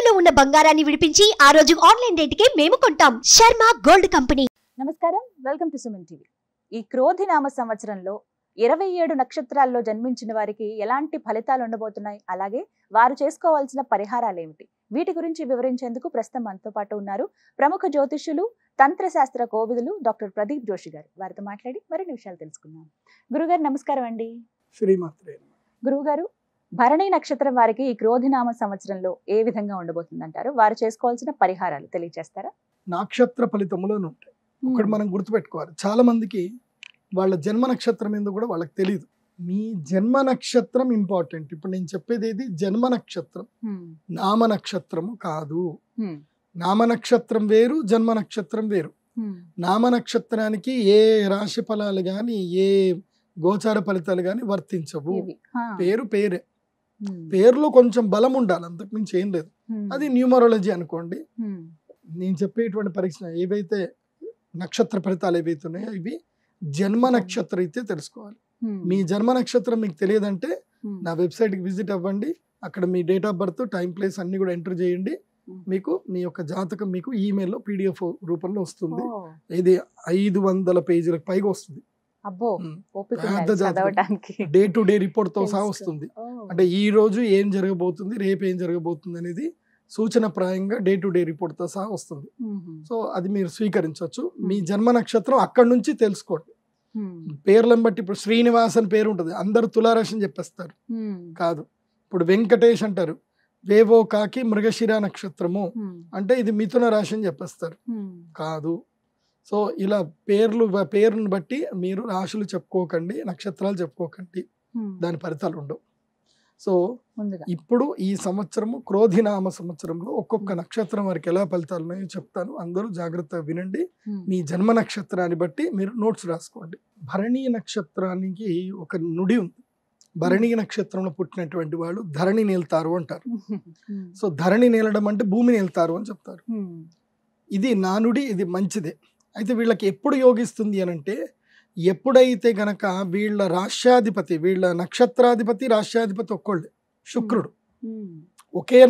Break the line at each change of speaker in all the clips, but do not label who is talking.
తాకట్టులో ఉన్న బంగారాన్ని విడిపించి ఆ రోజు ఆన్లైన్ రేటుకే మేము కొంటాం. Sharma gold company.
నమస్కారం, వెల్కమ్ టు సుమన్ టీవీ. ఈ క్రోధినామ సంవత్సరంలో 27 నక్షత్రాల్లో జన్మించిన వారికి ఎలాంటి ఫలితాలు ఉండబోతున్నాయి, అలాగే వారు చేసుకోవాల్సిన పరిహారాలు ఏమిటి, వీటి గురించి వివరించేందుకు ప్రస్తుతం మనతో పాటు ఉన్నారు ప్రముఖ జ్యోతిష్యులు, తంత్రశాస్త్ర కోవిదులు డాక్టర్ ప్రదీప్ జోషి గారు. వారితో మాట్లాడి మరిన్ని విషయాలు తెలుసుకుందాం. గురుగారు నమస్కారం అండి.
శ్రీమాత్రే.
గురువుగారు, భరణి నక్షత్రం వారికి ఈ క్రోధినామ సంవత్సరంలో ఏ విధంగా ఉండబోతుంది అంటారు? వారు చేసుకోవాల్సిన పరిహారాలు తెలియజేస్తారా?
నక్షత్ర ఫలితములోనే ఉంటాయి. ఒకటి మనం గుర్తుపెట్టుకోవాలి, చాలా మందికి వాళ్ళ జన్మ నక్షత్రం ఎందుకు కూడా వాళ్ళకి తెలియదు. మీ జన్మ నక్షత్రం ఇంపార్టెంట్. ఇప్పుడు నేను చెప్పేది ఏది, జన్మ నక్షత్రం, నామ నక్షత్రము కాదు. నామ నక్షత్రం వేరు, జన్మ నక్షత్రం వేరు. నామ నక్షత్రానికి ఏ రాశి ఫలాలు గాని ఏ గోచార ఫలితాలు గాని వర్తించవు. పేరు పేరే, పేరులో కొంచెం బలం ఉండాలి, అంతకు మించి ఏం లేదు. అది న్యూమరాలజీ అనుకోండి. నేను చెప్పేటువంటి పరీక్ష ఏవైతే నక్షత్ర ఫలితాలు ఏవైతే ఉన్నాయో ఇవి జన్మ నక్షత్రం అయితే తెలుసుకోవాలి. మీ జన్మ నక్షత్రం మీకు తెలియదంటే నా వెబ్సైట్కి విజిట్ అవ్వండి. అక్కడ మీ date of birth, time, place అన్ని కూడా ఎంటర్ చేయండి. మీకు మీ యొక్క జాతకం మీకు ఈమెయిల్లో PDF రూపంలో వస్తుంది. ఇది 500 పేజీలకు పైగా వస్తుంది. డే టు డే రిపోర్ట్ తో సహా వస్తుంది. అంటే ఈ రోజు ఏం జరగబోతుంది, రేపు ఏం జరగబోతుంది అనేది సూచన ప్రాయంగా డే టు డే రిపోర్ట్ తో సహా వస్తుంది. సో అది మీరు స్వీకరించవచ్చు. మీ జన్మ నక్షత్రం అక్కడి నుంచి తెలుసుకోండి. పేర్లను బట్టి ఇప్పుడు శ్రీనివాస్ అని పేరు ఉంటుంది, అందరు తులారాశి అని చెప్పేస్తారు. కాదు. ఇప్పుడు వెంకటేష్ అంటారు, వేవో కాకి మృగశిర నక్షత్రము అంటే ఇది మిథున రాశి అని చెప్పేస్తారు. కాదు. సో ఇలా పేరును బట్టి మీరు రాశులు చెప్పుకోకండి, నక్షత్రాలు చెప్పుకోకండి, దాని ఫలితాలు ఉండవు. సో ఇప్పుడు ఈ సంవత్సరము క్రోధినామ సంవత్సరంలో ఒక్కొక్క నక్షత్రం వారికి ఎలా ఫలితాలు ఉన్నాయో చెప్తాను. అందరూ జాగ్రత్తగా వినండి. మీ జన్మ నక్షత్రాన్ని బట్టి మీరు నోట్స్ రాసుకోండి. భరణి నక్షత్రానికి ఒక నుడి ఉంది. భరణి నక్షత్రంలో పుట్టినటువంటి వాళ్ళు ధరణి నేల్తారు అంటారు. సో ధరణి నేలడం అంటే భూమి నేల్తారు అని చెప్తారు. ఇది నానుడి, ఇది మంచిదే. అయితే వీళ్ళకి ఎప్పుడు యోగిస్తుంది అనంటే, ఎప్పుడైతే గనక వీళ్ళ రాష్ట్రాధిపతి, వీళ్ళ నక్షత్రాధిపతి, రాష్ట్రాధిపతి ఒక్కళ్ళే, శుక్రుడు. ఒకే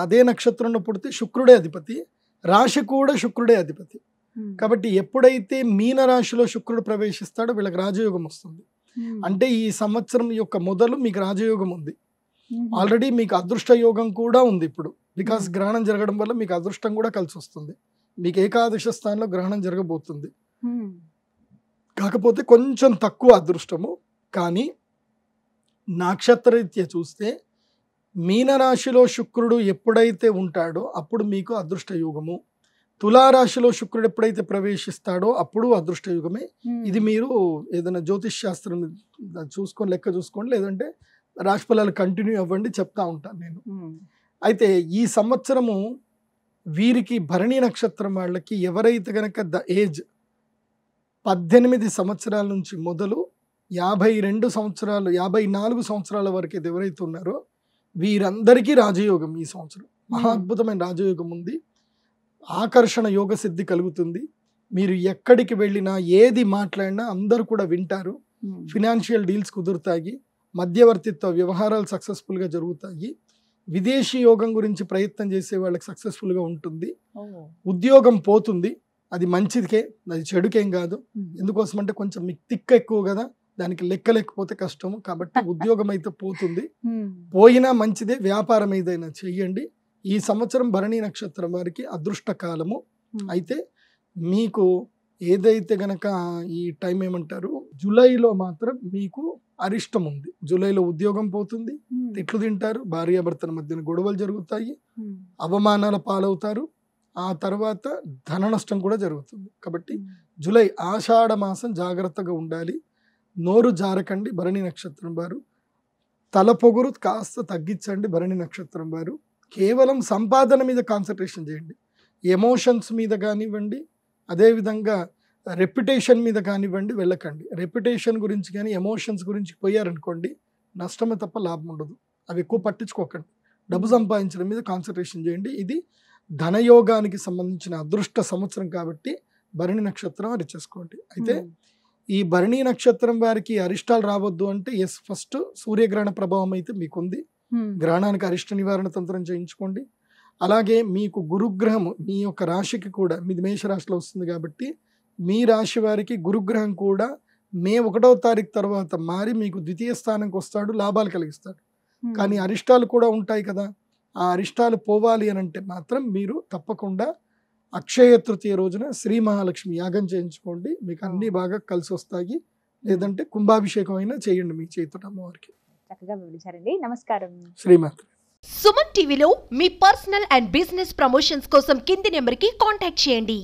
అదే నక్షత్రంలో పుడితే శుక్రుడే అధిపతి, రాశి కూడా శుక్రుడే అధిపతి. కాబట్టి ఎప్పుడైతే మీన రాశిలో శుక్రుడు ప్రవేశిస్తాడో వీళ్ళకి రాజయోగం వస్తుంది. అంటే ఈ సంవత్సరం యొక్క మొదలు మీకు రాజయోగం ఉంది. ఆల్రెడీ మీకు అదృష్ట యోగం కూడా ఉంది ఇప్పుడు. బికాస్ గ్రహణం జరగడం వల్ల మీకు అదృష్టం కూడా కలిసి వస్తుంది. మీకు ఏకాదశ స్థానంలో గ్రహణం జరగబోతుంది. కాకపోతే కొంచెం తక్కువ అదృష్టము. కానీ నక్షత్రరీత్యా చూస్తే మీనరాశిలో శుక్రుడు ఎప్పుడైతే ఉంటాడో అప్పుడు మీకు అదృష్ట యోగము. తులారాశిలో శుక్రుడు ఎప్పుడైతే ప్రవేశిస్తాడో అప్పుడు అదృష్ట యుగమే. ఇది మీరు ఏదైనా జ్యోతిష్ శాస్త్రం చూసుకొని లెక్క చూసుకోండి, లేదంటే రాశి ఫలాలు కంటిన్యూ అవ్వండి, చెప్తా ఉంటాను నేను. అయితే ఈ సంవత్సరము వీరికి భరణి నక్షత్రం వాళ్ళకి ఎవరైతే గనక ద ఏజ్ 18 సంవత్సరాల నుంచి మొదలు 52 సంవత్సరాలు 54 సంవత్సరాల వరకు ఎవరైతే ఉన్నారో వీరందరికీ రాజయోగం ఈ సంవత్సరం. మహా అద్భుతమైన రాజయోగం ఉంది. ఆకర్షణ యోగ సిద్ధి కలుగుతుంది. మీరు ఎక్కడికి వెళ్ళినా ఏది మాట్లాడినా అందరూ కూడా వింటారు. Financial deals కుదురుతాయి. మధ్యవర్తిత్వ వ్యవహారాలు సక్సెస్ఫుల్గా జరుగుతాయి. విదేశీ యోగం గురించి ప్రయత్నం చేసే వాళ్ళకి సక్సెస్ఫుల్గా ఉంటుంది. ఉద్యోగం పోతుంది, అది మంచిదికే, అది చెడుకేం కాదు. ఎందుకోసం అంటే కొంచెం మీకు తిక్క ఎక్కువ కదా, దానికి లెక్క లేకపోతే కష్టము. కాబట్టి ఉద్యోగం అయితే పోతుంది, పోయినా మంచిదే. వ్యాపారం ఏదైనా చెయ్యండి. ఈ సంవత్సరం భరణి నక్షత్రం వారికి అదృష్ట కాలము. అయితే మీకు ఏదైతే గనక ఈ టైం ఏమంటారు, జూలైలో మాత్రం మీకు అరిష్టం ఉంది. జూలైలో ఉద్యోగం పోతుంది, తిట్లు తింటారు, భార్యాభర్తల మధ్యన గొడవలు జరుగుతాయి, అవమానాల పాలవుతారు, ఆ తర్వాత ధన నష్టం కూడా జరుగుతుంది. కాబట్టి జూలై ఆషాఢ మాసం జాగ్రత్తగా ఉండాలి. నోరు జారకండి భరణి నక్షత్రం వారు. తల పొగురు కాస్త తగ్గించండి భరణి నక్షత్రం వారు. కేవలం సంపాదన మీద కాన్సన్ట్రేషన్ చేయండి. ఎమోషన్స్ మీద కానివ్వండి, అదేవిధంగా రెప్యుటేషన్ మీద కానివ్వండి వెళ్ళకండి. రెప్యుటేషన్ గురించి కానీ ఎమోషన్స్ గురించి పోయారనుకోండి నష్టమే తప్ప లాభం ఉండదు. అవి ఎక్కువ పట్టించుకోకండి. డబ్బు సంపాదించడం మీద కాన్సన్ట్రేషన్ చేయండి. ఇది ధనయోగానికి సంబంధించిన అదృష్ట సంవత్సరం కాబట్టి భరణి నక్షత్రం అరిచేసుకోండి. అయితే ఈ భరణి నక్షత్రం వారికి అరిష్టాలు రావద్దు అంటే ఫస్ట్ సూర్యగ్రహణ ప్రభావం అయితే మీకుంది. గ్రహణానికి అరిష్ట నివారణ తంత్రం చేయించుకోండి. అలాగే మీకు గురుగ్రహం మీ యొక్క రాశికి కూడా మీది మేషరాశిలో వస్తుంది కాబట్టి మీ రాశి వారికి గురుగ్రహం కూడా మే 1వ తారీఖు తర్వాత మారి మీకు ద్వితీయ స్థానంకి వస్తాడు, లాభాలు కలిగిస్తాడు. కానీ అరిష్టాలు కూడా ఉంటాయి కదా, ఆ అరిష్టాలు పోవాలి అని అంటే మాత్రం మీరు తప్పకుండా అక్షయ తృతీయ రోజున శ్రీ మహాలక్ష్మి యాగం చేయించుకోండి, మీకు అన్ని బాగా కలిసి వస్తాయి. లేదంటే కుంభాభిషేకం అయినా చేయండి మీ చేతుట అమ్మవారికి.
చక్కగా వివరించారండి. నమస్కారం.
శ్రీమాత.
సుమన్ టీవీలో మీ పర్సనల్ అండ్ బిజినెస్ ప్రమోషన్స్ కోసం కింది నెంబర్కి కాంటాక్ట్ చేయండి.